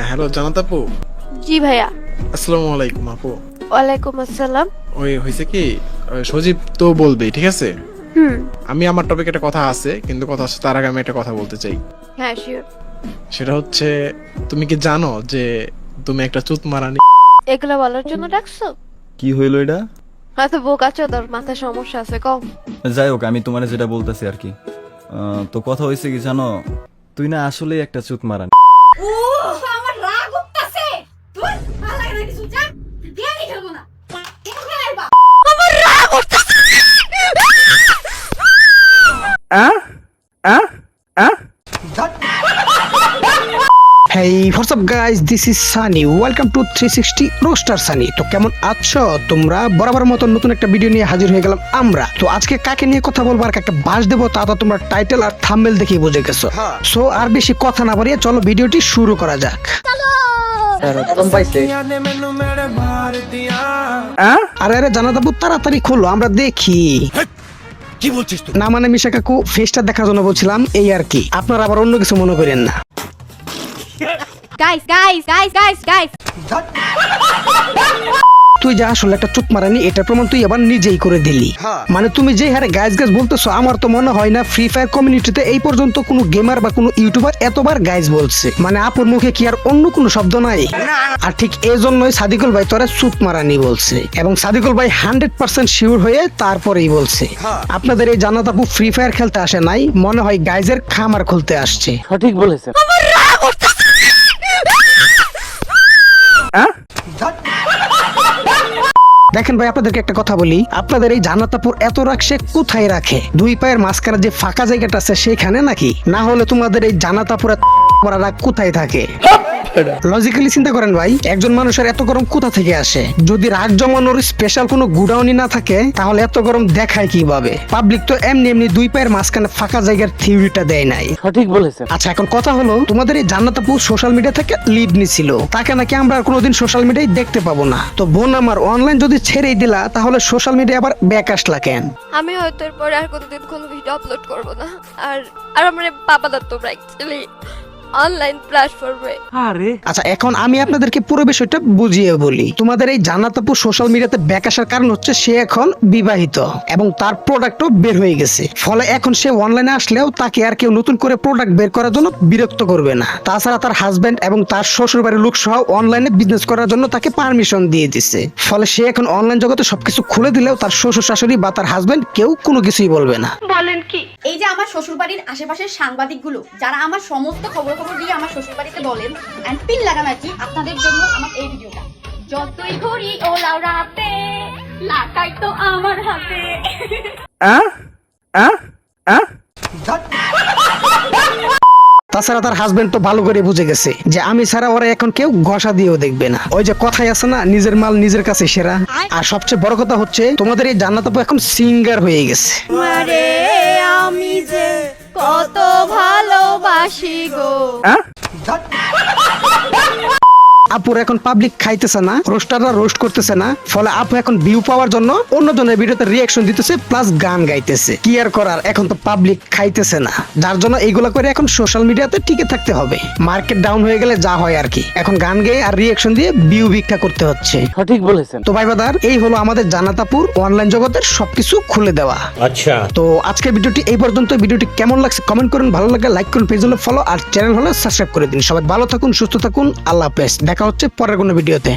Hello জানাত আপু। জি ভাইয়া। আসসালামু আলাইকুম আপু। ওয়ালাইকুম আসসালাম। ওই হয়েছে কি, সজীব তো বলবে, ঠিক আছে? হুম। আমি আমার টপিক একটা কথা আছে, কিন্তু কথা হচ্ছে তার আগে আমি একটা কথা বলতে চাই। হ্যাঁ শিওর। সেটা হচ্ছে, তুমি কি জানো যে তুমি একটা চুত মারানি? এগুলা বলার জন্য ডাকছো? কি হইল এটা? হয়তো বোকা চোদর মাথায় সমস্যা আছে কম। যাই হোক, আমি তোমার যেটা বলতেছি আর কি, তো কথা হয়েছে কি জানো, তুই না আসলে একটা চুত মারা। ও আমার রাগ উঠতাছে। তুই ভালো লাগে না কিছু যা। গেলি খেলবো না। কেন খেলাইবা? আমার রাগ উঠতাছে। Hey, what's up guys? This is Sunny. Welcome to 360 Roaster Sunny. তো কেমন আছো তোমরা? বরাবর মতো নতুন একটা ভিডিও নিয়ে হাজির হয়ে গেলাম আমরা। তো আজকে কাকে নিয়ে কথা বলবো আর কাকে বাস দেবো তা তো তোমরা টাইটেল আর থাম্বনেল দেখেই বুঝে গেছো। সো আর বেশি কথা না বাড়িয়ে চলো ভিডিওটি শুরু করা যাক। আরে আরে জানাতাবু তাড়াতাড়ি খোলো, আমরা দেখি। কি বলছিস তুই? না মানে মিশা কাকু ফেসটা দেখার জন্য বলছিলাম, এই আর কি। আপনারা আবার অন্য কিছু মনে করেন না। গাইস তুই যা আসলে একটা চুপ মারানি, এটা প্রমাণ তুই আবার নিজেই করে দিলি। মানে তুমি যে হারে গাইজ গাইজ বলতেছো, আমার তো মনে হয় না ফ্রি ফায়ার কমিউনিটিতে এই পর্যন্ত কোনো গেমার বা কোনো ইউটিউবার এতবার গাইজ বলছে। মানে আপুর মুখে কি আর অন্য কোনো শব্দ নাই? আর ঠিক এই জন্যই সাদিকুল ভাই তোরা চুপ মারানি বলছে, এবং সাদিকুল ভাই 100% শিওর হয়ে তারপরেই বলছে। আপনাদের এই জানাত আপু ফ্রি ফায়ার খেলতে আসে নাই, মনে হয় গাইজের খামার খুলতে আসছে। সঠিক বলেছেন। দেখেন ভাই, আপনাদেরকে একটা কথা বলি, আপনাদের এই জান্নাতাপুর এত রাগ সে কোথায় রাখে? দুই পায়ের মাঝখানে যে ফাঁকা জায়গাটা আছে সেখানে নাকি? না হলে তোমাদের এই জান্নাতাপুর রাগ কোথায় থাকে? লজিক্যালি চিন্তা করেন ভাই, একজন মানুষের এত গরম কোথা থেকে আসে? যদি রাগ জমানোর স্পেশাল কোনো গুডাউনই না থাকে তাহলে এত গরম দেখায় কিভাবে? পাবলিক তো এমনি এমনি দুই পায়ের মাঝখানে ফাঁকা জায়গার থিওরিটা দেয় নাই। সঠিক বলেছেন। আচ্ছা এখন কথা হলো, তোমাদের এই জান্নাতাপু সোশ্যাল মিডিয়া থেকে লিভ নিছিল, তাকে নাকি আমরা আর কোনোদিন সোশ্যাল মিডিয়ায় দেখতে পাবো না। তো বোন আমার, অনলাইন যদি ছেড়েই দিলা তাহলে সোশ্যাল মিডিয়া আবার ব্যাক আসলা কেন? আমি হয়তো এরপরে আর কোনোদিন কোনো ভিডিও আপলোড করব না। আর আর আমার পাপা দা তোমরা অ্যাকচুয়ালি অনলাইন প্ল্যাটফর্মে। আরে আচ্ছা এখন আমি আপনাদেরকে পুরো বিষয়টা বুঝিয়ে বলি। তোমাদের এই জান্নাতাপু সোশ্যাল মিডিয়াতে ব্যাক আসার কারণ হচ্ছে সে এখন বিবাহিত এবং তার প্রোডাক্টও বের হয়ে গেছে। ফলে এখন সে অনলাইনে আসলেও তাকে আর কেউ নতুন করে প্রোডাক্ট বের করার জন্য বিরক্ত করবে না। তাছাড়া তার হাজবেন্ড এবং তার শ্বশুর বাড়ির লোক সহ অনলাইনে বিজনেস করার জন্য তাকে পারমিশন দিয়ে দিছে। ফলে সে এখন অনলাইন জগতে সবকিছু খুলে দিলেও তার শ্বশুর শাশুড়ি বা তার হাজবেন্ড কেউ কোনো কিছুই বলবে না। এই যে আমার শ্বশুরবাড়ির আশেপাশের সাংবাদিকগুলো যারা আমার সমস্ত খবর দিয়ে আমার শ্বশুরবাড়িতে বলেন, এন্ড পিন লাগানো আর কি, আপনাদের জন্য আমার এই ভিডিওটা। যতই ঘুরি ও লাউরাতে লাটাই তো আমার হাতে। তাছাড়া তার হাজবেন্ড তো ভালো করে বুঝে গেছে যে আমি ছাড়া ওরা এখন কেউ ঘষা দিয়েও দেখবে না। ওই যে কথাই আছে না, নিজের মাল নিজের কাছে সেরা। আর সবচেয়ে বড় কথা হচ্ছে, তোমাদের এই জান্নাতাপু এখন সিঙ্গার হয়ে গেছে। মারে আমি যে কত ভালোবাসি গো। আপুর এখন পাবলিক খাইতেছে না, রোস্টাররা রোস্ট করতেছে না। ফলে আপু এখন ভিউ পাওয়ার জন্য অন্যজনের ভিডিওতে রিয়াকশন দিতেছে প্লাস গান গাইতেছে। কি আর করার, এখন তো পাবলিক খাইতেছে না, যার জন্য এইগুলা করে এখন সোশ্যাল মিডিয়াতে টিকে থাকতে হবে। মার্কেট ডাউন হয়ে গেলে যা হয় আর কি, এখন গান গেয়ে আর রিয়াকশন দিয়ে ভিউ ভিক্ষা করতে হচ্ছে। সঠিক বলেছেন। তো ভাই বাদার, এই হলো আমাদের জান্নাতাপুর অনলাইন জগতের সবকিছু খুলে দেওয়া। আচ্ছা, তো আজকের ভিডিওটি এই পর্যন্ত। ভিডিওটি কেমন লাগছে কমেন্ট করুন, ভালো লাগলে লাইক করুন, পেজ হলে ফলো আর চ্যানেল হলে সাবস্ক্রাইব করে দিন। সবাই ভালো থাকুন, সুস্থ থাকুন, আল্লাহ হাফেজ। দেখা হচ্ছে পরের কোনো ভিডিওতে।